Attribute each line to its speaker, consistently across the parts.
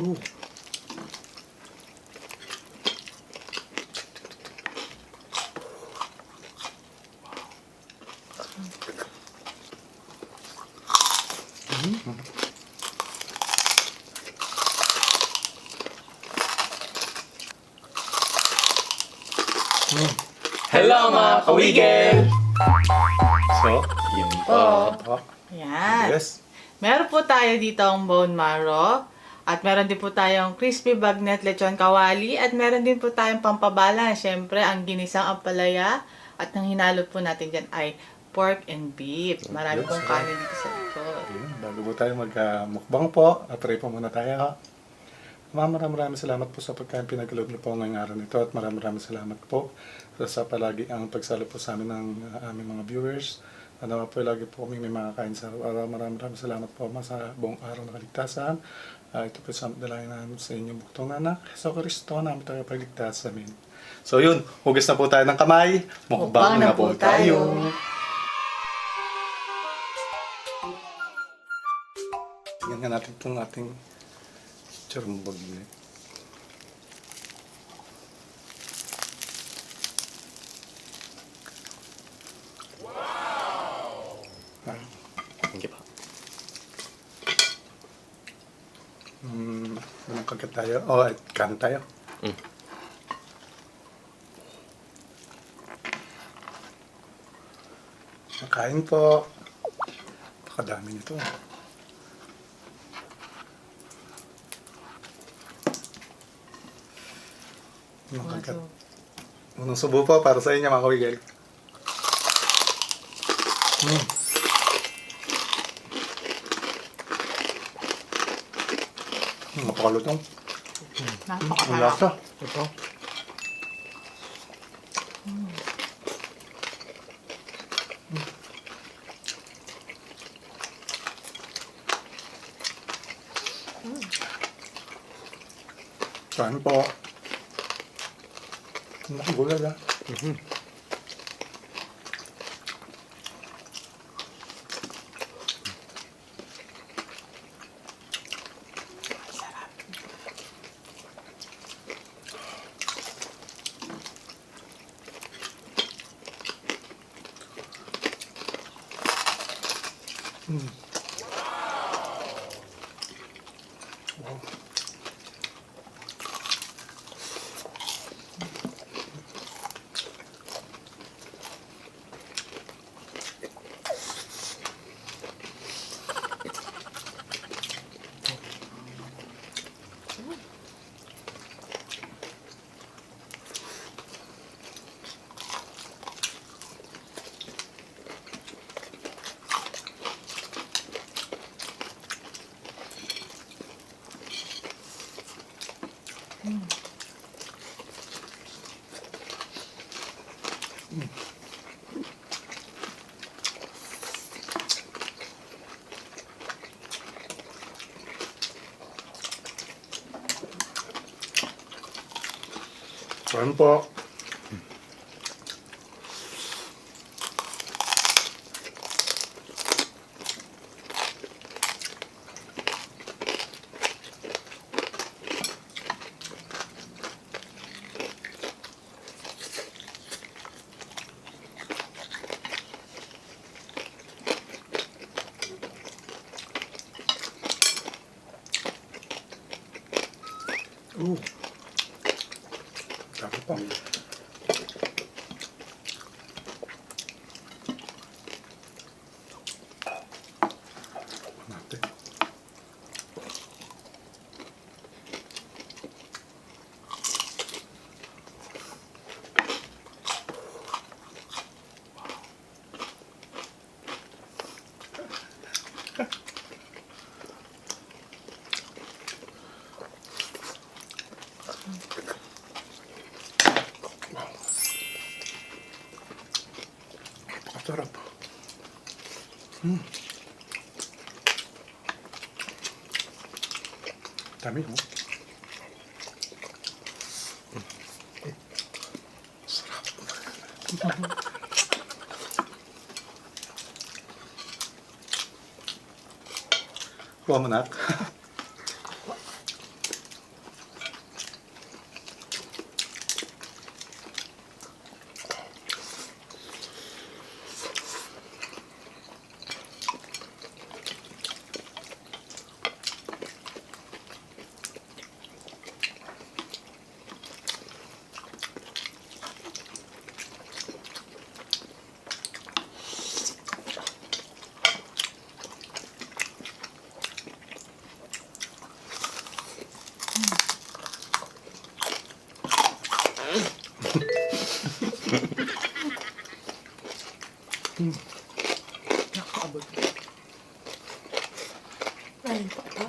Speaker 1: Ooh.
Speaker 2: Hello mga kawigil!
Speaker 1: So,
Speaker 2: Yun po.
Speaker 1: ito.
Speaker 3: Ayan.
Speaker 1: Yes.
Speaker 3: Meron po tayo dito ang bone marrow. At meron din po tayong crispy bagnet lechon kawali. At meron din po tayong pampabala. Siyempre, ang ginisang ampalaya. At ang hinalo po natin dyan ay pork and beef. Marami pong kanin dito sa likod.
Speaker 1: Ayun, bago po tayo mag-mukbang po, pray po muna tayo. Maraming salamat po sa pagkain pinagkaloob niyo po ngayong araw nito at maraming salamat po sa palagi ang pagsalo po sa amin ng aming mga viewers. Nawa po lagi po kami may makakain sa araw. Maraming salamat po sa buong araw na kaligtasan. Ito po sa dalangin namin sa inyong buktong anak. Sa Kristo namin tayo pagligtas sa amin. So yun, hugas na po tayo ng kamay. Mukbang na po tayo. Tingnan nga natin itong ating charumbag niya.
Speaker 2: Thank you po.
Speaker 1: Anong kagat tayo? Oh, kan tayo. Makain po. Pakadami nito. Anong kagat? Unang subo po para sa inyo mga kawigil. Mapakalutong. Ang
Speaker 3: Napakarap.
Speaker 1: lasa.
Speaker 2: Ito.
Speaker 1: Kain po. Nakagulad ah. Kain po. Dami po. Natin. Sarap. Dami mo. Sarap. Kuha mo na.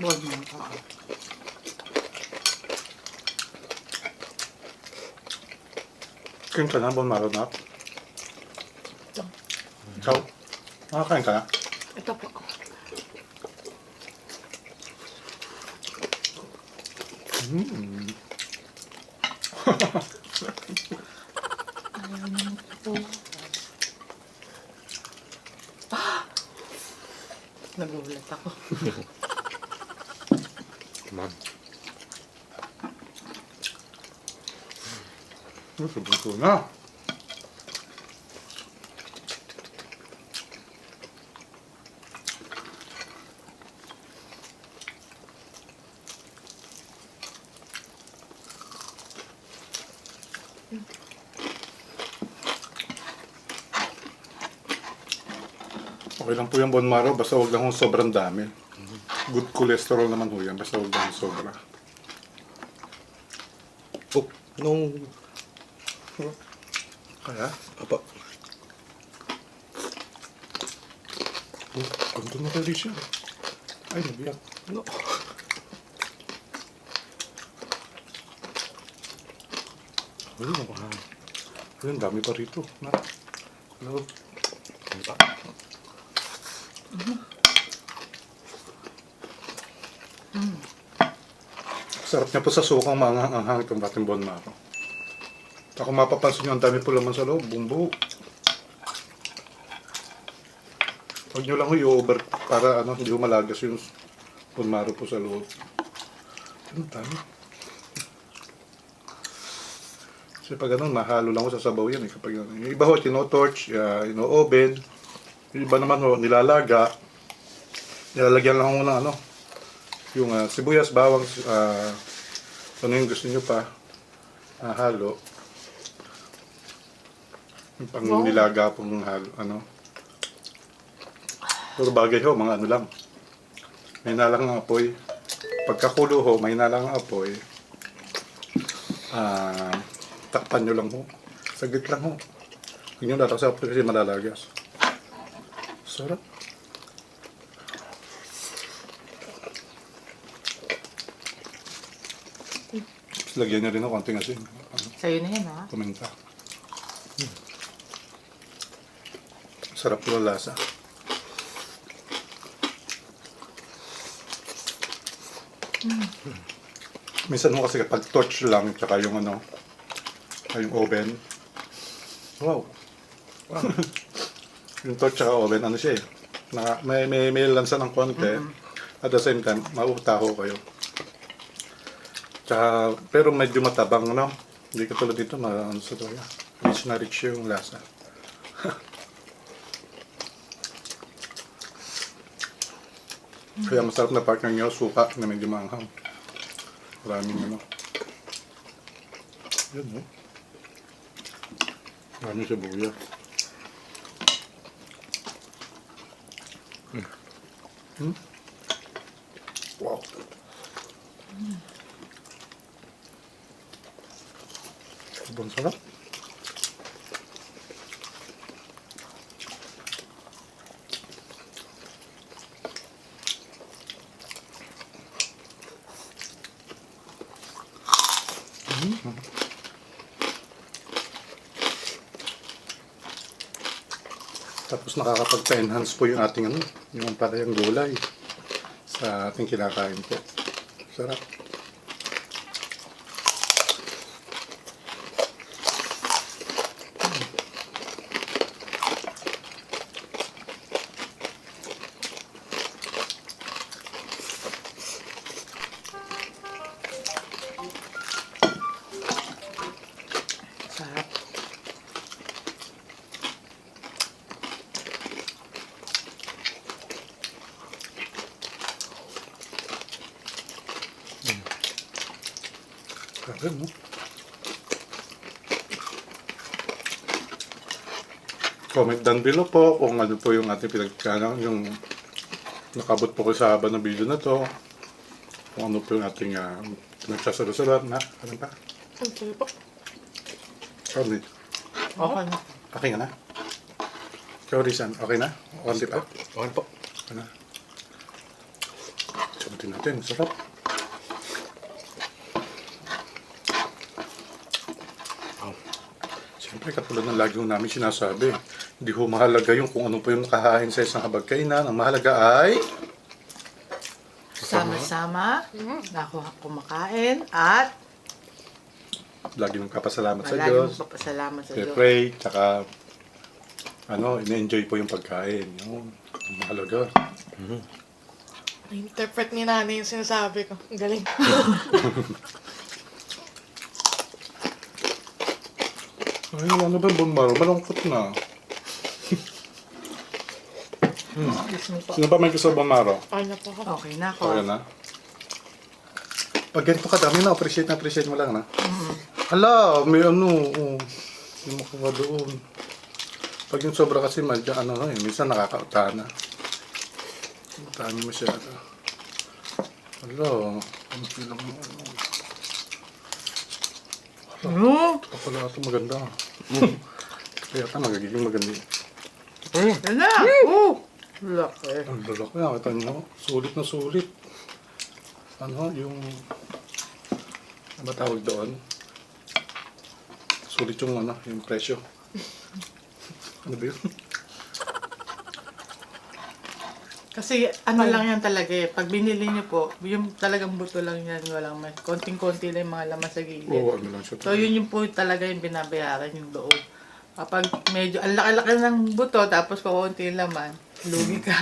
Speaker 3: Bone marrow.
Speaker 1: Kain ka na, bone marrow na.
Speaker 3: Ito.
Speaker 1: Ikaw? Nakakain ka na?
Speaker 3: Ito po. Ayaw naman po. Nagulat ako.
Speaker 2: Ma'am.
Speaker 1: Sabi ko na. Okay lang po yung bone marrow, basta huwag lang kung sobrang dami. Good cholesterol naman ho yan, basta huwag lang sobra.
Speaker 2: Oh, nung...
Speaker 1: Kaya?
Speaker 2: Apa.
Speaker 1: Ganito na tayo siya. Ay, nabiyak.
Speaker 2: No.
Speaker 1: Ay, ayun, dami pa rito. Na. Hello.
Speaker 2: Ano pa?
Speaker 1: Sarap niya po sa sukang maanghang itong dating bone marrow. Ako mapapansin niyo, ang dami po laman sa loob, bumbu. Huwag niyo lang i-over para hindi ko malagas yung bone marrow po sa loob. Ang dami. Kasi pag ganun, mahalo lang ko sa sabaw yan. Kapag, yung iba ho, tino-torch, ino-oven. Yung iba naman ho, nilalaga. Nilalagyan lang ko ng yung sibuyas, bawang, ano yung gusto nyo pa, halo. Yung pang
Speaker 3: Wow.
Speaker 1: nilaga pong halo, Puro bagay ho, mga lang. May nalang ang apoy. Pagkakulo ho, may nalang ang apoy. Takpan nyo lang ho. Saglit lang ho. Huwag nyo tataksa kasi malalagas. Sarap. Tapos lagyan nyo rin ng konting asin.
Speaker 3: Sa'yo na yan, ha?
Speaker 1: Kuminta. Sarap po ang lasa. Minsan mo kasi kapag torch lang, tsaka yung yung oven. Wow. Yung torch tsaka oven, siya eh. May lansa ng konti. At the same time, mautaho kayo. Tsaka, pero medyo matabang, Hindi katulad dito, sa toya. Rich na rich yung lasa. Kaya masarap na partner nyo, suka na medyo maanghang. Maraming Yan, no? Maraming sibuyas. Wow. Sobrang sarap. Tapos nakakapagpa-enhance po yung ating yung palayang gulay sa ating kinakain po. Sarap.
Speaker 3: Sarap.
Speaker 1: Grabe, no? Comment down below po kung ano po yung ating yung nakabot po ko sa haba ng video na to. Kung ano po yung ating pinagsasalusulat na. Ano pa?
Speaker 3: Okay po.
Speaker 1: Sorry.
Speaker 3: Okay na.
Speaker 1: Okay ka na? Ikaw, Rizan, okay na? Okay pa?
Speaker 2: Okay po.
Speaker 1: Okay na? Sabutin natin, sarap. Siyempre, katulad ng lagi ho namin sinasabi, hindi ho mahalaga yung kung ano po yung nakahain sa isang habag-kainan. Ang mahalaga ay
Speaker 3: Sama-sama, nakuha kumakain, at
Speaker 1: lagi mong kapasalamat sa
Speaker 3: lagi
Speaker 1: Diyos.
Speaker 3: mong papasalamat sa Diyos.
Speaker 1: Pray, tsaka ina-enjoy po yung pagkain. Yun, ang mahalaga.
Speaker 4: Interpret ni nanay yung sinasabi ko. Ang galing.
Speaker 1: Ay, ano ba, Bon Maro? Malungkot na.
Speaker 3: Excuse me po.
Speaker 1: Sino ba may gusto, Bon Maro?
Speaker 4: Ay na po ako.
Speaker 3: Okay na ako.
Speaker 1: Okay na. Pag ganito kadami na, appreciate mo lang na. Hala, may may makuha doon. Pag yung sobra kasi, medyo minsan nakakautana. Utani masyado. Hala, ang pilang mo. Ito pala ito maganda. Kaya ito magiging maganda.
Speaker 3: Yan na! Laki.
Speaker 1: Ang lalaki na, kita nyo. Sulit na sulit. Yung... Ano ba tawag doon? Sulit yung yung presyo. Ano ba yun?
Speaker 3: Kasi lang yan talaga eh. Pag binili niyo po, yung talagang buto lang yan. Walang mas. Konting-konti lang yung mga laman sa gilid.
Speaker 1: Oo, ano lang siya.
Speaker 3: So yun yung po talaga yung binabayaran yung loob. Kapag medyo ang laki-laki ng buto tapos kukunti yung laman, lugi ka.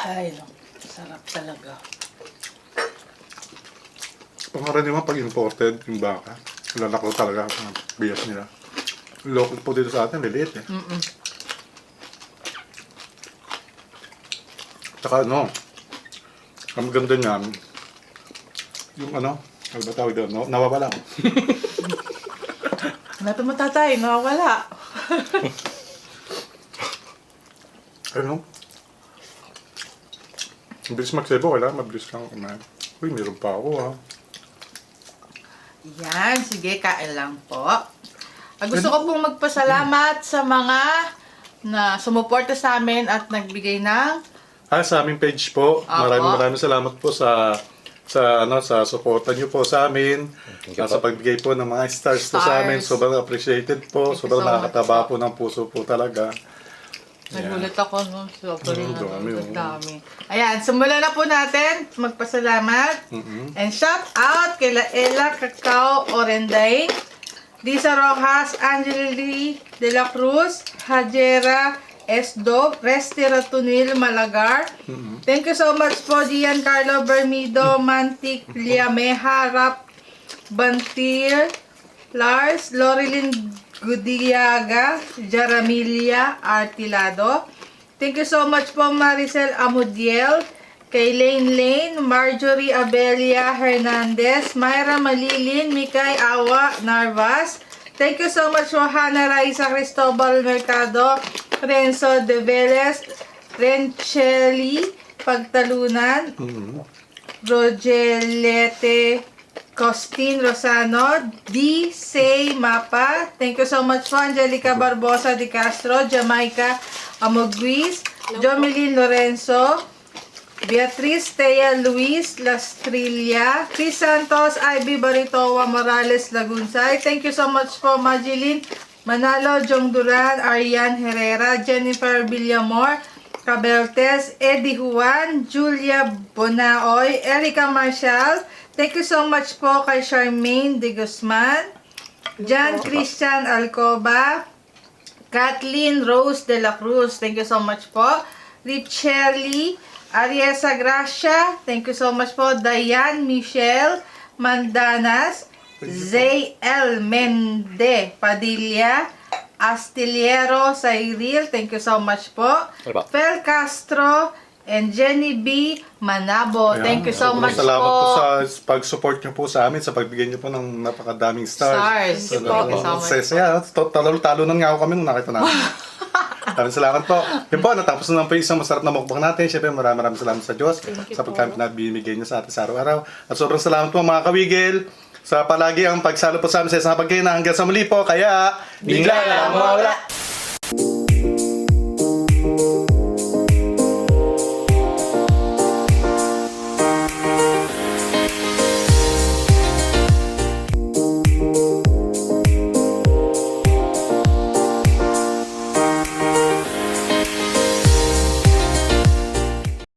Speaker 3: Ay, no. Sarap talaga.
Speaker 1: Pangaraniwan pag imported yung baka, lalaki talaga ang bias nila. Local po dito sa atin, liliit eh. Tsaka ang ganda niyan, yung ano ba tawag doon, nawawala.
Speaker 3: Hanapin mo tatay, nawawala.
Speaker 1: Mabilis magsebo, kailangan mabilis kang kumain. Uy, meron pa ako ha.
Speaker 3: Yan, sige, kain lang po. Gusto ko pong magpasalamat sa mga na sumuporta sa amin at nagbigay ng
Speaker 1: Sa aming page po, maraming salamat po sa suporta niyo po sa amin. Sa pagbigay po ng mga stars po sa amin. Sobrang appreciated po.
Speaker 3: Thank you
Speaker 1: Sobrang
Speaker 3: so much
Speaker 1: nakakataba
Speaker 3: po.
Speaker 1: po ng puso po talaga.
Speaker 3: Nagulat ako, no? Sobrang
Speaker 1: dami, oh.
Speaker 3: dami. Ayan, simulan na po natin. Magpasalamat. And shout out kay Laela Cacao Orenday, Lisa Rojas, Angeli De La Cruz, Hajera Esdo, Resti Ratunil Malagar. Thank you so much po, Giancarlo Bermido, Mantic Liameha, Rap Bantir, Lars, Lorilyn Gudiaga, Jaramilia Artilado. Thank you so much po, Maricel Amudiel, kay Lane, Marjorie Abelia Hernandez, Myra Malilin, Mikay Awa Narvas. Thank you so much po, Hannah Raisa Cristobal Mercado, Renzo De Velez, Rencheli Pagtalunan, Rogelete Costin Rosano, D. Say Mapa. Thank you so much po, Angelica Barbosa de Castro, Jamaica Amoguis, Jomelyn Lorenzo, Beatriz Thea Luis Lastrilla, Chris Santos, Ivy Baritoa Morales Lagunsay. Thank you so much po, Magilin Manalo, Jong Duran, Arian Herrera, Jennifer Villamor, Cabeltes, Eddie Juan, Julia Bonaoy, Erica Marshall. Thank you so much po kay Charmaine De Guzman, John Christian Alcoba, Kathleen Rose De La Cruz. Thank you so much po. Richelle Ariesa Gracia. Thank you so much po. Diane Michelle Mandanas, Zay L. Mende Padilla, Astillero Cyril. Thank you so much po. Fel Castro and Jenny B. Manabo. Thank you so much
Speaker 1: Salamat po
Speaker 3: po.
Speaker 1: sa pag-support niyo po sa amin, sa pagbigay niyo po ng napakadaming stars.
Speaker 3: Thank you po. Thank you so much.
Speaker 1: Saya, talo-talo nga ako kami nung nakita namin. Maraming salamat po. Yun po, natapos na lang po yung isang masarap na mukbang natin. Siyempre, maraming salamat sa Diyos sa pagkamit na binibigay niyo sa atin sa araw-araw. At sobrang salamat po mga kawigil sa palagi ang pagsalo po sa amin sa isang pagkain. Hanggang sa muli po, kaya bigla lang mawala.